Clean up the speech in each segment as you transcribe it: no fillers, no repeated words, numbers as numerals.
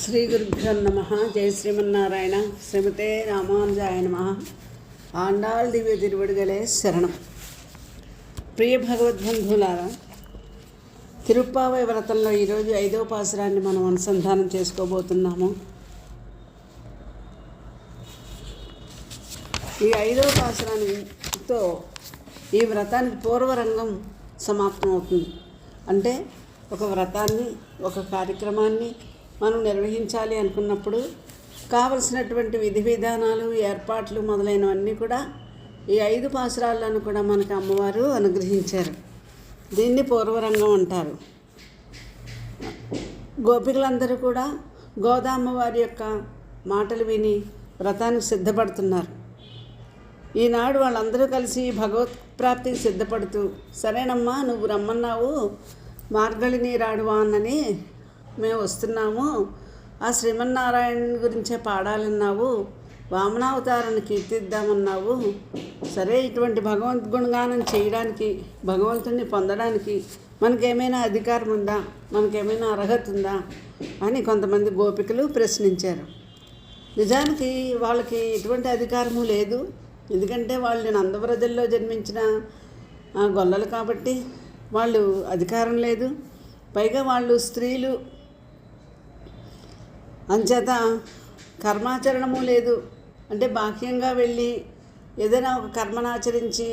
శ్రీ గురుభ్యో నమ. జై శ్రీమన్నారాయణ. శ్రీమతే రామానుజాయ నమ. ఆండాళ్ దివ్య తిరువడిగలే శరణం. ప్రియ భగవద్బంధువులారా, తిరుప్పావై వ్రతంలో ఈరోజు 5వ పాసురాన్ని మనం అనుసంధానం చేసుకోబోతున్నాము. ఈ 5వ పాసురానితో ఈ వ్రతానికి పూర్వరంగం సమాప్తమవుతుంది. అంటే ఒక వ్రతాన్ని, ఒక కార్యక్రమాన్ని మనం నిర్వహించాలి అనుకున్నప్పుడు కావలసినటువంటి విధి విధానాలు, ఏర్పాట్లు మొదలైనవన్నీ కూడా ఈ 5 పాసురాలను కూడా మనకు అమ్మవారు అనుగ్రహించారు. దీన్ని పూర్వరంగం అంటారు. గోపికలందరూ కూడా గోదామ్మవారి యొక్క మాటలు విని వ్రతానికి సిద్ధపడుతున్నారు. ఈనాడు వాళ్ళందరూ కలిసి భగవత్ ప్రాప్తికి సిద్ధపడుతూ, సరేనమ్మా నువ్వు రమ్మన్నావు, మార్గళిని రాడువాన్నని మేము వస్తున్నాము, ఆ శ్రీమన్నారాయణ గురించే పాడాలన్నావు, వామనావతారాన్ని కీర్తిద్దామన్నావు, సరే ఇటువంటి భగవంత్ గుణగానం చేయడానికి, భగవంతుడిని పొందడానికి మనకేమైనా అధికారం ఉందా, మనకేమైనా అర్హత ఉందా అని కొంతమంది గోపికలు ప్రశ్నించారు. నిజానికి వాళ్ళకి ఎటువంటి అధికారము లేదు. ఎందుకంటే వాళ్ళు నందవ్రజల్లో జన్మించిన గొల్లలు కాబట్టి వాళ్ళు అధికారం లేదు. పైగా వాళ్ళు స్త్రీలు, అంచేత కర్మాచరణము లేదు. అంటే బాహ్యంగా వెళ్ళి ఏదైనా ఒక కర్మనాచరించి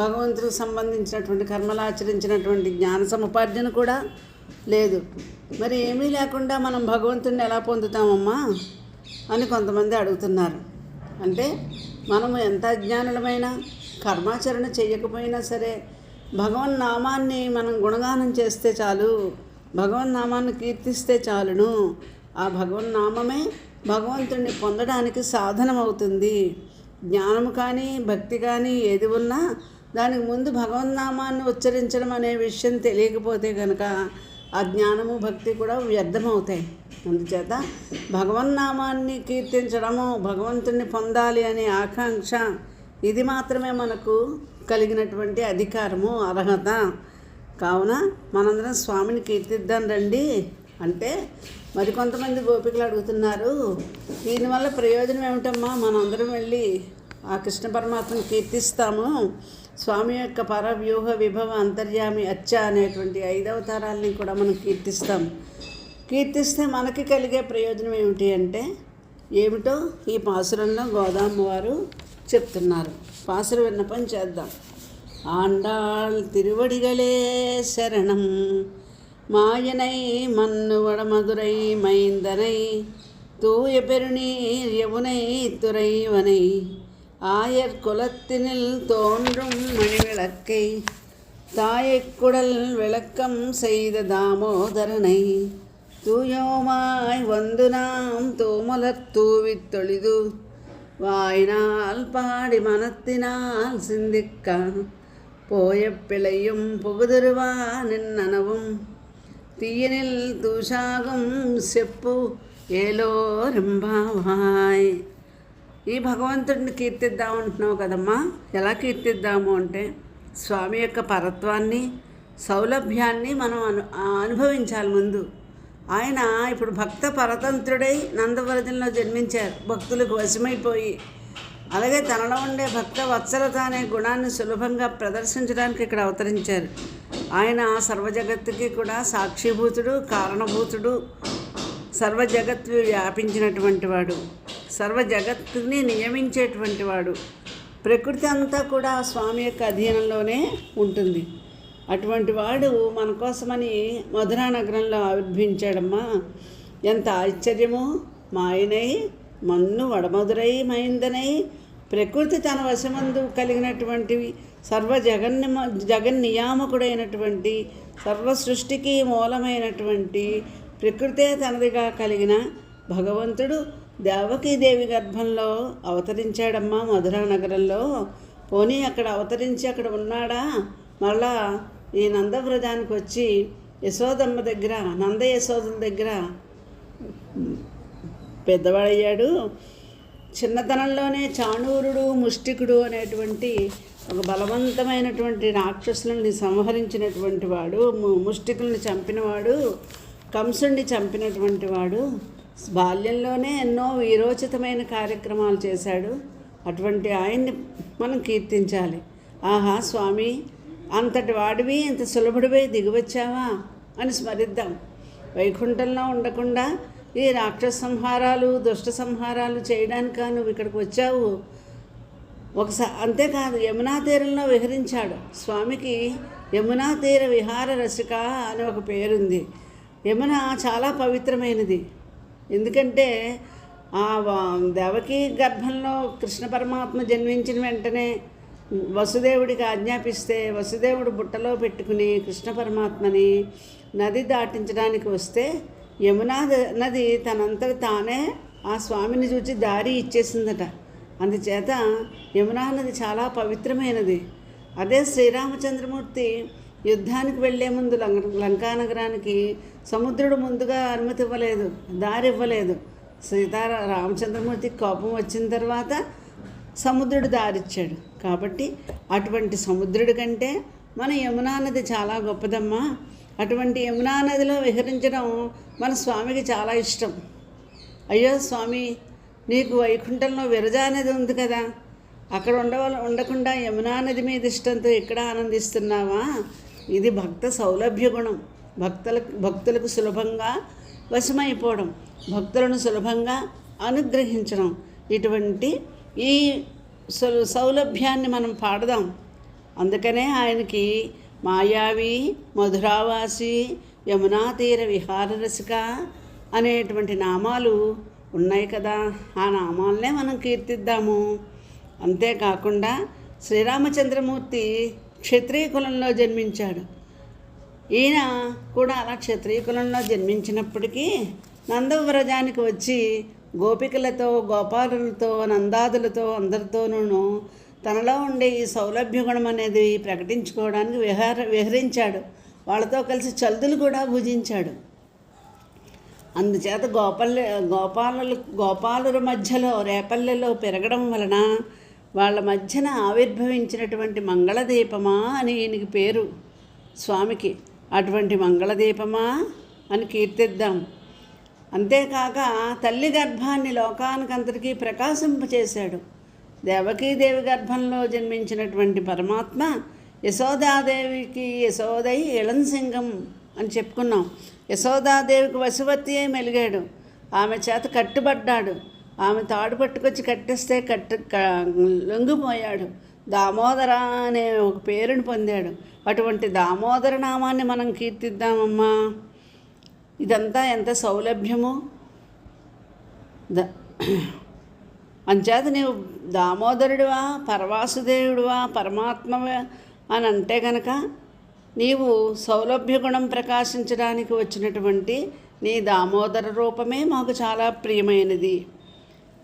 భగవంతుడికి సంబంధించినటువంటి కర్మలాచరించినటువంటి జ్ఞాన సముపార్జన కూడా లేదు. మరి ఏమీ లేకుండా మనం భగవంతుడిని ఎలా పొందుతామమ్మా అని కొంతమంది అడుగుతున్నారు. అంటే మనము ఎంత అజ్ఞానులమైనా, కర్మాచరణ చేయకపోయినా సరే, భగవన్నామాన్ని మనం గుణగానం చేస్తే చాలు, భగవన్నామాన్ని కీర్తిస్తే చాలును. ఆ భగవన్నామమే భగవంతుడిని పొందడానికి సాధనమవుతుంది. జ్ఞానము కానీ, భక్తి కానీ ఏది ఉన్నా దానికి ముందు భగవన్నామాన్ని ఉచ్చరించడం అనే విషయం తెలియకపోతే కనుక ఆ జ్ఞానము, భక్తి కూడా వ్యర్థమవుతాయి. అందుచేత భగవన్నామాన్ని కీర్తించడము, భగవంతుడిని పొందాలి అనే ఆకాంక్ష, ఇది మాత్రమే మనకు కలిగినటువంటి అధికారము, అర్హత. కావున మనందరం స్వామిని కీర్తిద్దాం రండి అంటే మరికొంతమంది గోపికలు అడుగుతున్నారు, దీనివల్ల ప్రయోజనం ఏమిటమ్మా, మనందరం వెళ్ళి ఆ కృష్ణ పరమాత్మను కీర్తిస్తాము, స్వామి యొక్క పరవ్యూహ విభవ అంతర్యామి అచ్చ అనేటువంటి 5 అవతారాలని కూడా మనం కీర్తిస్తే మనకి కలిగే ప్రయోజనం ఏమిటి అంటే ఏమిటో ఈ పాసురంలో గోదామ్మవారు చెప్తున్నారు. పాసుర విన్నపం చేద్దాం. ఆండాళ్ తిరువడిగలే శరణం, மாயனை மண்ணு வடமதுரை மைந்தனை தூய பெருநீர் யமுனை துறைவனை ஆயர் குலத்தினில் தோன்றும் மணிவிளக்கை தாயக்குடல் விளக்கம் செய்த தாமோதரனை தூயோமாய் வந்து நாம் தூமலர் தூவித் தொழிது வாயினால் பாடி மனத்தினால் சிந்திக்க போய பிழையும் புகுதிருவா நின்னனவும் తీయనిల్ దూషాగం చెప్పు ఏలో రింబావాయ్. ఈ భగవంతుడిని కీర్తిద్దామంటున్నావు కదమ్మా, ఎలా కీర్తిద్దాము అంటే స్వామి యొక్క పరత్వాన్ని, సౌలభ్యాన్ని మనం అనుభవించాలి ముందు. ఆయన ఇప్పుడు భక్త పరతంత్రుడై నందవ్రజంలో జన్మించారు, భక్తులకు వశమైపోయి. అలాగే తనలో ఉండే భక్త వత్సలత అనే గుణాన్ని సులభంగా ప్రదర్శించడానికి ఇక్కడ అవతరించారు. ఆయన సర్వజగత్తుకి కూడా సాక్షిభూతుడు, కారణభూతుడు, సర్వజగత్తు వ్యాపించినటువంటి వాడు, సర్వజగత్తుని నియమించేటువంటి వాడు. ప్రకృతి అంతా కూడా స్వామి యొక్క అధీనంలోనే ఉంటుంది. అటువంటి వాడు మన కోసమని మధురా నగరంలో ఆవిర్భించాడమ్మా. ఎంత ఆశ్చర్యము! మాయనై మన్ను వడమధురై మైందనై, ప్రకృతి తన వశమందు కలిగినటువంటివి, జగన్నియామకుడైనటువంటి, సర్వ సృష్టికి మూలమైనటువంటి ప్రకృతే తనదిగా కలిగిన భగవంతుడు దేవకీదేవి గర్భంలో అవతరించాడమ్మా మధురా నగరంలో. పోనీ అక్కడ అవతరించి అక్కడ ఉన్నాడా, మళ్ళా ఈ నందవ్రజానికి వచ్చి యశోదమ్మ దగ్గర, నంద యశోదల దగ్గర పెద్దవాడయ్యాడు. చిన్నతనంలోనే చాణూరుడు, ముష్టికుడు అనేటువంటి ఒక బలవంతమైనటువంటి రాక్షసులని సంహరించినటువంటి వాడు, ముష్టికుల్ని చంపినవాడు, కంసుడిని చంపినటువంటి వాడు. బాల్యంలోనే ఎన్నో వీరోచితమైన కార్యక్రమాలు చేశాడు. అటువంటి ఆయన్ని మనం కీర్తించాలి. ఆహా స్వామి, అంతటి వాడివి, ఇంత సులభుడివై దిగివచ్చావా అని స్మరిద్దాం. వైకుంఠంలో ఉండకుండా ఈ రాక్షస సంహారాలు, దుష్ట సంహారాలు చేయడానిక నువ్వు ఇక్కడికి వచ్చావు? అంతేకాదు, యమునా తీరంలో విహరించాడు. స్వామికి యమునా తీర విహార రసిక అని ఒక పేరుంది. యమున చాలా పవిత్రమైనది. ఎందుకంటే ఆ దేవకీ గర్భంలో కృష్ణ పరమాత్మ జన్మించిన వెంటనే వసుదేవుడికి ఆజ్ఞాపిస్తే వసుదేవుడు బుట్టలో పెట్టుకుని కృష్ణ పరమాత్మని నది దాటించడానికి వస్తే యమునా నది తనంతట తానే ఆ స్వామిని చూచి దారి ఇచ్చేసిందట. అందుచేత యమునా నది చాలా పవిత్రమైనది. అదే శ్రీరామచంద్రమూర్తి యుద్ధానికి వెళ్లే ముందు లంకానగరానికి సముద్రుడు ముందుగా అనుమతి ఇవ్వలేదు, దారి ఇవ్వలేదు. రామచంద్రమూర్తికి కోపం వచ్చిన తర్వాత సముద్రుడు దారిచ్చాడు. కాబట్టి అటువంటి సముద్రుడి కంటే మన యమునా నది చాలా గొప్పదమ్మా. అటువంటి యమునా నదిలో విహరించడం మన స్వామికి చాలా ఇష్టం. అయ్యో స్వామి, నీకు వైకుంఠంలో విరజా నది ఉంది కదా, అక్కడ ఉండకుండా యమునా నది మీద ఇష్టంతో ఇక్కడ ఆనందిస్తున్నావా? ఇది భక్త సౌలభ్య గుణం. భక్తులకు సులభంగా వశమైపోవడం, భక్తులను సులభంగా అనుగ్రహించడం. ఇటువంటి ఈ సౌలభ్యాన్ని మనం పాడదాం. అందుకనే ఆయనకి మాయావి, మధురావాసి, యమునా తీర విహార రసిక అనేటువంటి నామాలు ఉన్నాయి కదా. ఆ నామాలనే మనం కీర్తిద్దాము. అంతేకాకుండా శ్రీరామచంద్రమూర్తి క్షత్రియ కులంలో జన్మించాడు. ఈయన కూడా అలా క్షత్రియ కులంలో జన్మించినప్పటికీ నందవ్రజానికి వచ్చి గోపికలతో, గోపాలులతో, నందాదులతో అందరితోనూ తనలో ఉండే ఈ సౌలభ్య గుణం అనేది ప్రకటించుకోవడానికి విహరించాడు. వాళ్ళతో కలిసి చల్దులు కూడా భుజించాడు. అందుచేత గోపాలుల మధ్యలో రేపల్లెలో పెరగడం వలన వాళ్ళ మధ్యన ఆవిర్భవించినటువంటి మంగళదీపమా అని ఈయనకి పేరు స్వామికి. అటువంటి మంగళదీపమా అని కీర్తిద్దాం. అంతేకాక తల్లి గర్భాన్ని లోకానికంతటికీ ప్రకాశింపచేశాడు. దేవకీదేవి గర్భంలో జన్మించినటువంటి పరమాత్మ యశోదాదేవికి యశోదై ఇళంసింగం అని చెప్పుకున్నాం. యశోదాదేవికి వశవర్తి అయి మెలిగాడు. ఆమె చేత కట్టుబడ్డాడు. ఆమె తాడు పట్టుకొచ్చి కట్టేస్తే లొంగిపోయాడు. దామోదర అనే ఒక పేరుని పొందాడు. అటువంటి దామోదర నామాన్ని మనం కీర్తిద్దామమ్మా. ఇదంతా ఎంత సౌలభ్యము. అంచేత నీవు దామోదరుడివా, పరవాసుదేవుడివా, పరమాత్మవా అని అంటే కనుక నీవు సౌలభ్య గుణం ప్రకాశించడానికి వచ్చినటువంటి నీ దామోదర రూపమే మాకు చాలా ప్రియమైనది.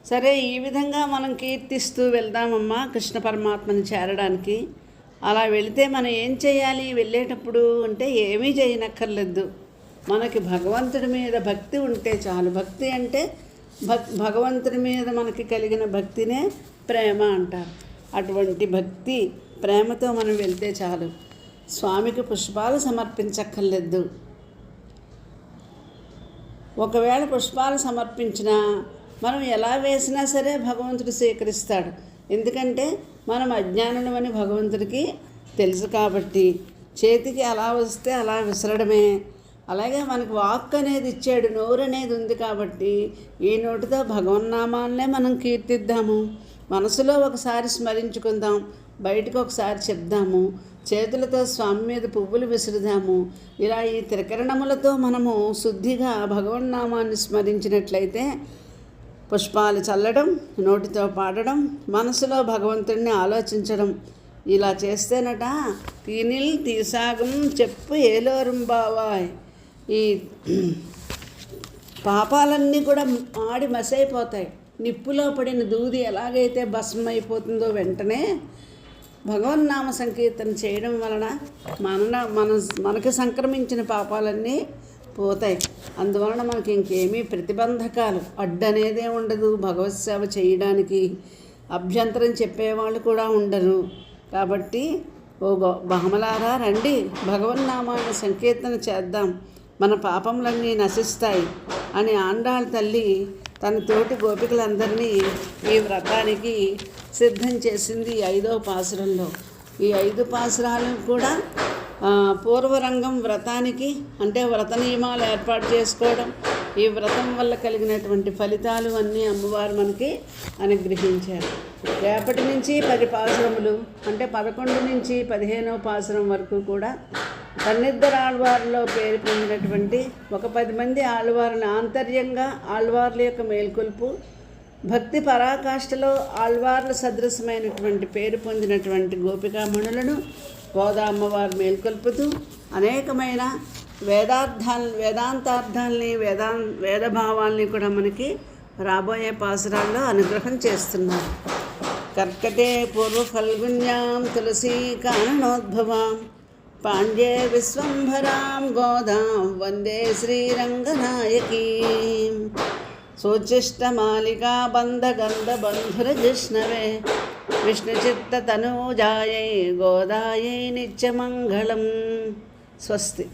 సరే, ఈ విధంగా మనం కీర్తిస్తూ వెళ్దామమ్మా కృష్ణ పరమాత్మని చేరడానికి. అలా వెళితే మనం ఏం చేయాలి? వెళ్ళేటప్పుడు అంటే ఏమీ చేయనక్కర్లేదు. మనకి భగవంతుడి మీద భక్తి ఉంటే చాలు. భక్తి అంటే భగవంతుడి మీద మనకి కలిగిన భక్తినే ప్రేమ అంటారు. అటువంటి భక్తి ప్రేమతో మనం వెళ్తే చాలు. స్వామికి పుష్పాలు సమర్పించక్కర్లేదు. ఒకవేళ పుష్పాలు సమర్పించినా మనం ఎలా వేసినా సరే భగవంతుడు స్వీకరిస్తాడు. ఎందుకంటే మనం అజ్ఞానులమని భగవంతుడికి తెలుసు కాబట్టి చేతికి అలా వస్తే అలా విసరడమే. అలాగే మనకు వాక్ అనేది ఇచ్చాడు, నోరు అనేది ఉంది కాబట్టి ఈ నోటితో భగవన్నామాన్నే మనం కీర్తిద్దాము. మనసులో ఒకసారి స్మరించుకుందాం, బయటకు ఒకసారి చెప్దాము, చేతులతో స్వామి మీద పువ్వులు విసురుదాము. ఇలా ఈ త్రికరణములతో మనము శుద్ధిగా భగవన్నామాన్ని స్మరించినట్లయితే పుష్పాలు చల్లడం, నోటితో పాడడం, మనసులో భగవంతుడిని ఆలోచించడం, ఇలా చేస్తేనట తీనిల్ తీసాగం చెప్పు ఏలోరం బావాయ్. ఈ పాపాలన్నీ కూడా ఆడి మసైపోతాయి. నిప్పులో పడిన దూది ఎలాగైతే భస్మైపోతుందో వెంటనే భగవన్నామ సంకీర్తన చేయడం వలన మనకు సంక్రమించిన పాపాలన్నీ పోతాయి. అందువలన మనకి ఇంకేమీ ప్రతిబంధకాలు అడ్డనేదే ఉండదు. భగవత్ సేవ చేయడానికి అభ్యంతరం చెప్పేవాళ్ళు కూడా ఉండరు. కాబట్టి ఓ బహమలారా రండి, భగవన్నామాన్ని సంకీర్తన చేద్దాం. మన పాపములన్నీ నశిస్తాయి అని ఆండాళ్ తల్లి తన తోటి గోపికలందరినీ ఈ వ్రతానికి సిద్ధం చేసింది 5వ పాసురంలో. ఈ 5 పాసురాలు కూడా పూర్వరంగం వ్రతానికి, అంటే వ్రత నియమాలు ఏర్పాటు చేసుకోవడం, ఈ వ్రతం వల్ల కలిగినటువంటి ఫలితాలు అన్నీ అమ్మవారు మనకి అనుగ్రహించారు. రేపటి నుంచి 10 పాసురములు, అంటే 11 నుంచి 15వ పాసురం వరకు కూడా పన్నిద్దరు ఆళ్వార్లో పేరు పొందినటువంటి ఒక 10 మంది ఆళ్వారుల ఆంతర్యంగా ఆళ్వార్ల యొక్క మేల్కొల్పు, భక్తి పరాకాష్ఠలో ఆళ్వార్ల సదృశమైనటువంటి పేరు పొందినటువంటి గోపికామణులను గోదా అమ్మవారు మేల్కొల్పుతూ అనేకమైన వేదాంతార్థాలని వేదభావాల్ని కూడా మనకి రాబోయే పాసురాల్లో అనుగ్రహం చేస్తున్నారు. కర్కటే పూర్వ ఫల్గున్యాం తులసీ కాననోద్భవాం పాండ్యే విశ్వంభరాం గోదాం వందే శ్రీరంగనాయకీం సోచిష్టమాలికా బంధగంధబంధురజిష్ణవే విష్ణుచిత్తతనూజాయై గోదాయై నిత్యమంగళం. స్వస్తి.